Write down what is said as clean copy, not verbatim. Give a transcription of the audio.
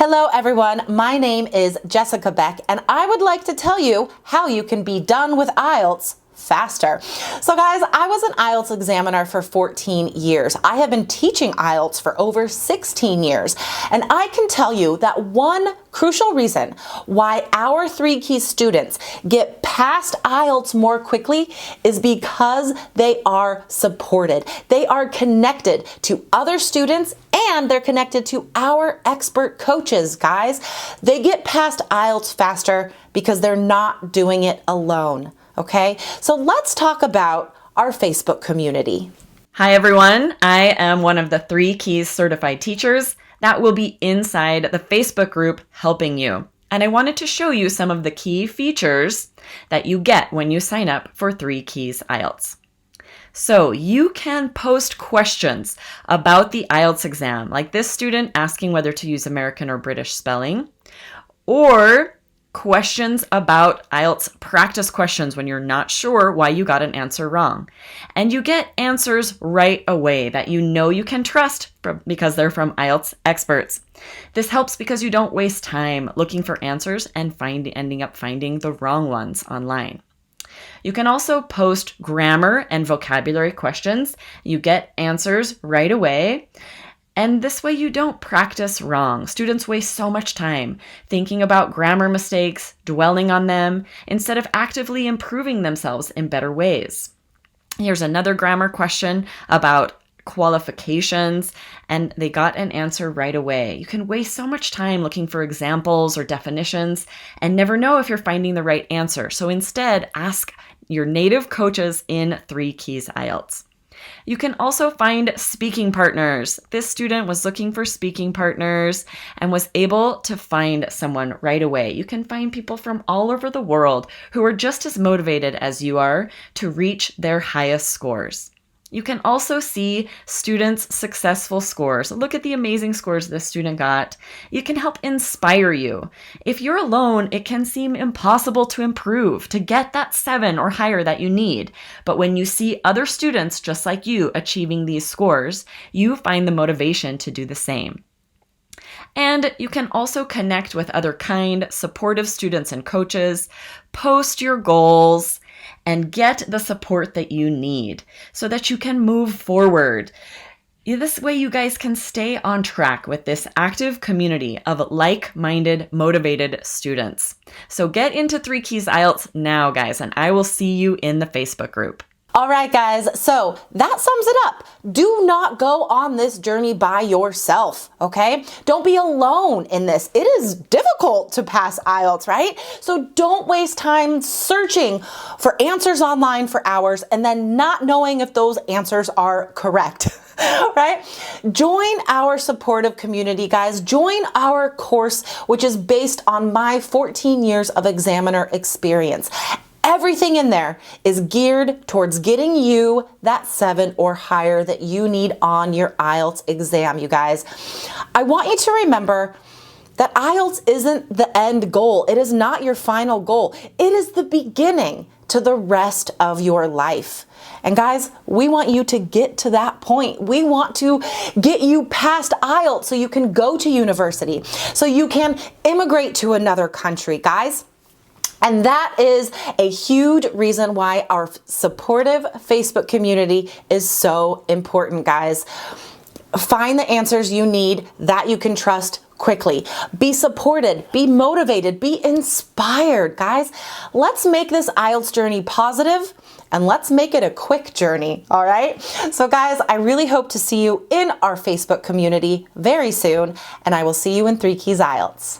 Hello everyone, my name is Jessica Beck and I would like to tell you how you can be done with IELTS faster. So guys, I was an IELTS examiner for 14 years. I have been teaching IELTS for over 16 years. And I can tell you that one crucial reason why our 3 Key students get past IELTS more quickly is because they are supported. They are connected to other students and they're connected to our expert coaches, guys. They get past IELTS faster because they're not doing it alone. Okay, so let's talk about our Facebook community. Hi everyone, I am one of the 3 Keys certified teachers that will be inside the Facebook group helping you. And I wanted to show you some of the key features that you get when you sign up for 3 Keys IELTS. So you can post questions about the IELTS exam, like this student asking whether to use American or British spelling, or questions about IELTS practice questions when you're not sure why you got an answer wrong. And you get answers right away that you know you can trust because they're from IELTS experts. This helps because you don't waste time looking for answers and ending up finding the wrong ones online. You can also post grammar and vocabulary questions. You get answers right away. And this way you don't practice wrong. Students waste so much time thinking about grammar mistakes, dwelling on them, instead of actively improving themselves in better ways. Here's another grammar question about qualifications, and they got an answer right away. You can waste so much time looking for examples or definitions and never know if you're finding the right answer. So instead, ask your native coaches in 3 Keys IELTS. You can also find speaking partners. This student was looking for speaking partners and was able to find someone right away. You can find people from all over the world who are just as motivated as you are to reach their highest scores. You can also see students' successful scores. Look at the amazing scores this student got. It can help inspire you. If you're alone, it can seem impossible to improve, to get that 7 or higher that you need. But when you see other students just like you achieving these scores, you find the motivation to do the same. And you can also connect with other kind, supportive students and coaches, post your goals, and get the support that you need so that you can move forward. This way you guys can stay on track with this active community of like-minded, motivated students. So get into 3 Keys IELTS now, guys, and I will see you in the Facebook group. All right, guys, so that sums it up. Do not go on this journey by yourself, okay? Don't be alone in this. It is difficult to pass IELTS, right? So don't waste time searching for answers online for hours and then not knowing if those answers are correct. Right? Join our supportive community, guys. Join our course, which is based on my 14 years of examiner experience. Everything in there is geared towards getting you that 7 or higher that you need on your IELTS exam, you guys. I want you to remember that IELTS isn't the end goal. It is not your final goal. It is the beginning to the rest of your life. And guys, we want you to get to that point. We want to get you past IELTS so you can go to university, so you can immigrate to another country, guys. And that is a huge reason why our supportive Facebook community is so important, guys. Find the answers you need that you can trust quickly. Be supported, be motivated, be inspired, guys. Let's make this IELTS journey positive and let's make it a quick journey, all right? So guys, I really hope to see you in our Facebook community very soon, and I will see you in 3 Keys IELTS.